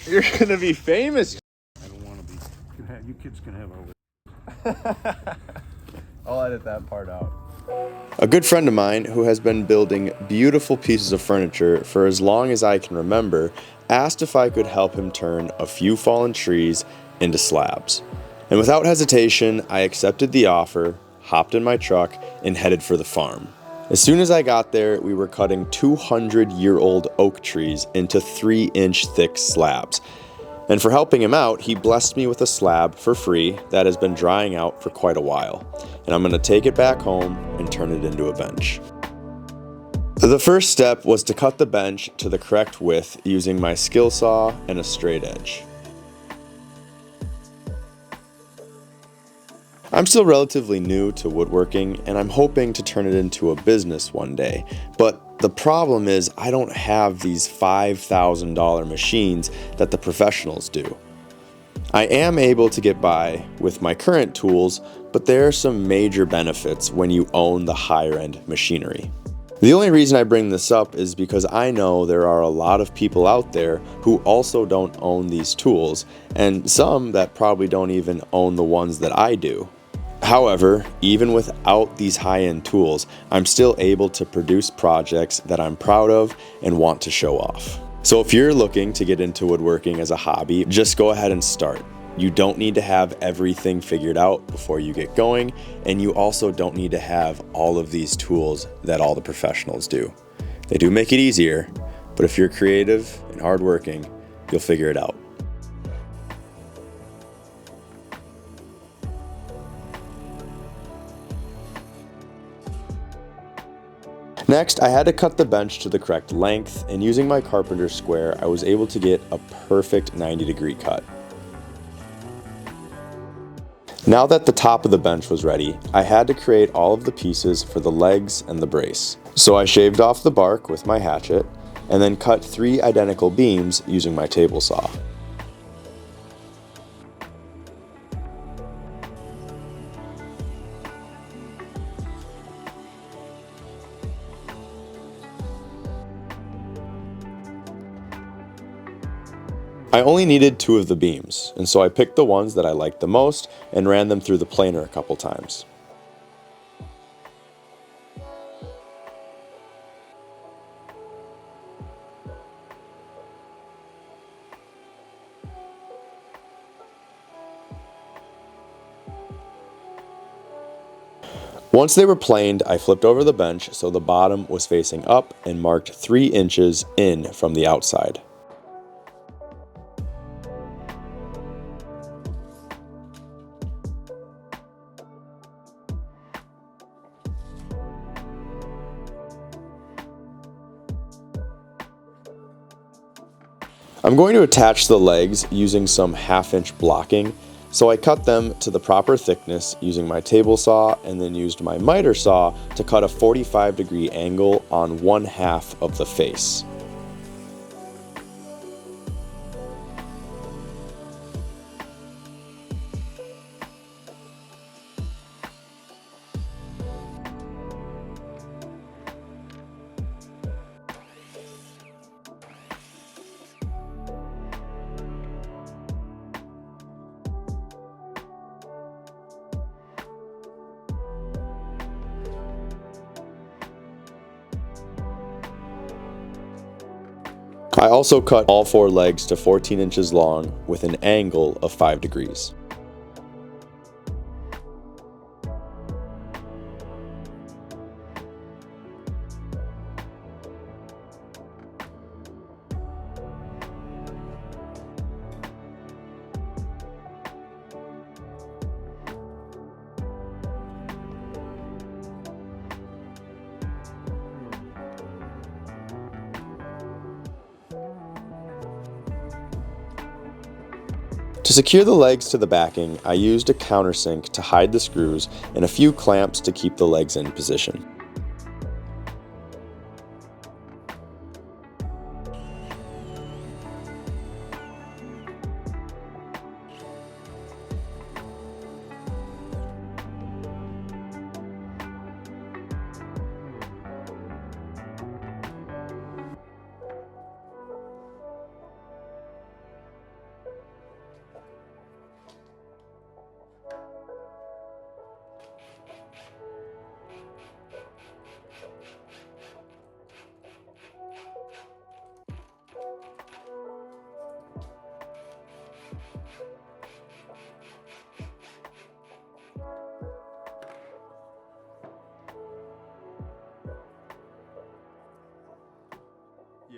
You're gonna be famous. I don't want to be. You kids can have our. I'll edit that part out. A good friend of mine who has been building beautiful pieces of furniture for as long as I can remember asked if I could help him turn a few fallen trees into slabs. And without hesitation, I accepted the offer, hopped in my truck, and headed for the farm. As soon as I got there, we were cutting 200-year-old oak trees into 3-inch thick slabs. And for helping him out, he blessed me with a slab for free that has been drying out for quite a while. And I'm going to take it back home and turn it into a bench. The first step was to cut the bench to the correct width using my skill saw and a straight edge. I'm still relatively new to woodworking, and I'm hoping to turn it into a business one day, but the problem is I don't have these $5,000 machines that the professionals do. I am able to get by with my current tools, but there are some major benefits when you own the higher-end machinery. The only reason I bring this up is because I know there are a lot of people out there who also don't own these tools, and some that probably don't even own the ones that I do. However, even without these high-end tools, I'm still able to produce projects that I'm proud of and want to show off. So if you're looking to get into woodworking as a hobby, just go ahead and start. You don't need to have everything figured out before you get going, and you also don't need to have all of these tools that all the professionals do. They do make it easier, but if you're creative and hardworking, you'll figure it out. Next, I had to cut the bench to the correct length, and using my carpenter square, I was able to get a perfect 90-degree cut. Now that the top of the bench was ready, I had to create all of the pieces for the legs and the brace. So I shaved off the bark with my hatchet, and then cut 3 identical beams using my table saw. I only needed 2 of the beams, and so I picked the ones that I liked the most and ran them through the planer a couple times. Once they were planed, I flipped over the bench so the bottom was facing up and marked 3 inches in from the outside. I'm going to attach the legs using some 1/2-inch blocking, so I cut them to the proper thickness using my table saw and then used my miter saw to cut a 45-degree angle on 1/2 of the face. I also cut all 4 legs to 14 inches long with an angle of 5 degrees. To secure the legs to the backing, I used a countersink to hide the screws and a few clamps to keep the legs in position.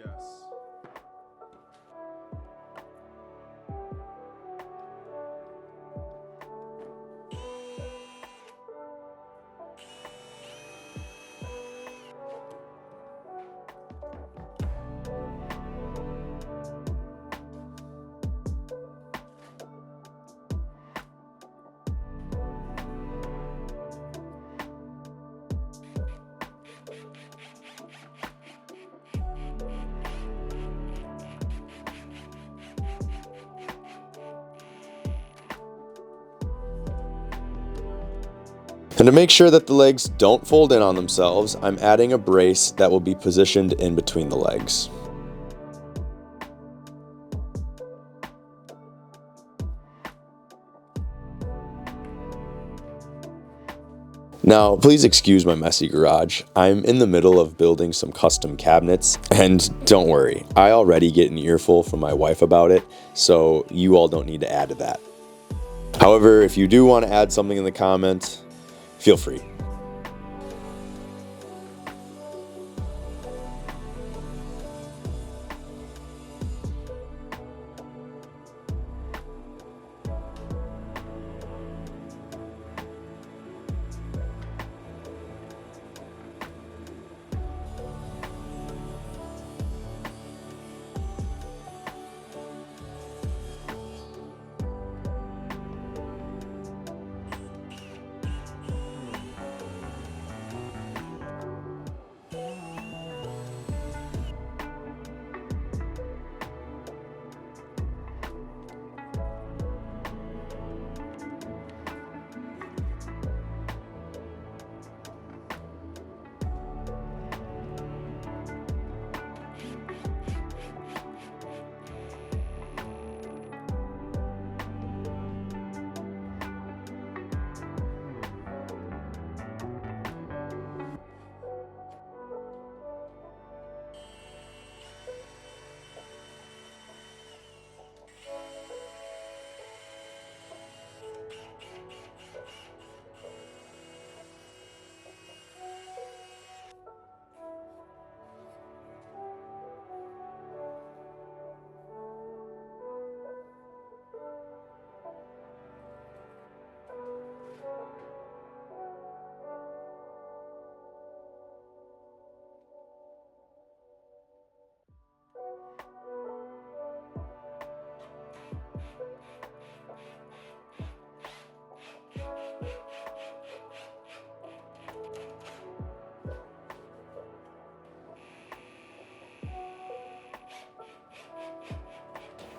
Yes. And to make sure that the legs don't fold in on themselves, I'm adding a brace that will be positioned in between the legs. Now, please excuse my messy garage. I'm in the middle of building some custom cabinets, and don't worry, I already get an earful from my wife about it, so you all don't need to add to that. However, if you do want to add something in the comments, feel free.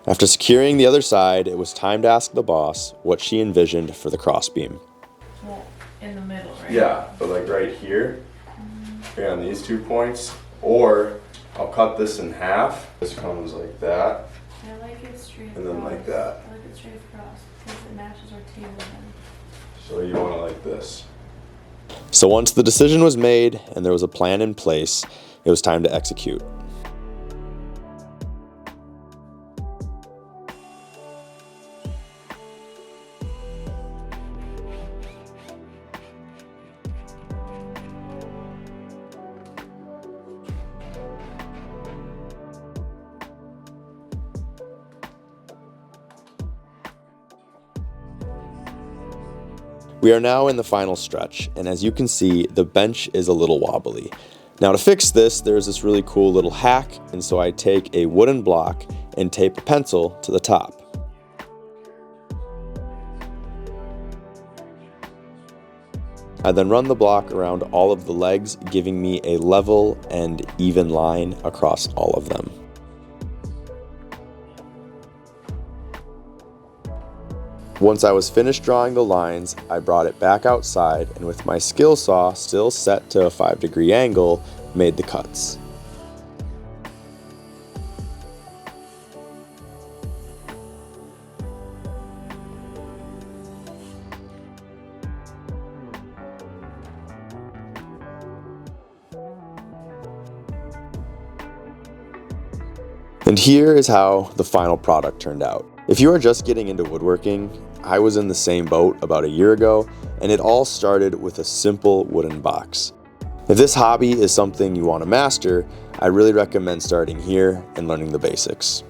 After securing the other side, it was time to ask the boss what she envisioned for the crossbeam. Well, in the middle, right? Yeah, but like right here, okay, on these 2 points, or I'll cut this in half. This comes like that, I like it straight and then across. like that. I like it straight across because it matches our table then. So you want it like this. So once the decision was made and there was a plan in place, it was time to execute. We are now in the final stretch, and as you can see, the bench is a little wobbly. Now to fix this, there's this really cool little hack, and so I take a wooden block and tape a pencil to the top. I then run the block around all of the legs, giving me a level and even line across all of them. Once I was finished drawing the lines, I brought it back outside and with my skill saw still set to a 5-degree angle, made the cuts. And here is how the final product turned out. If you are just getting into woodworking, I was in the same boat about a year ago, and it all started with a simple wooden box. If this hobby is something you want to master, I really recommend starting here and learning the basics.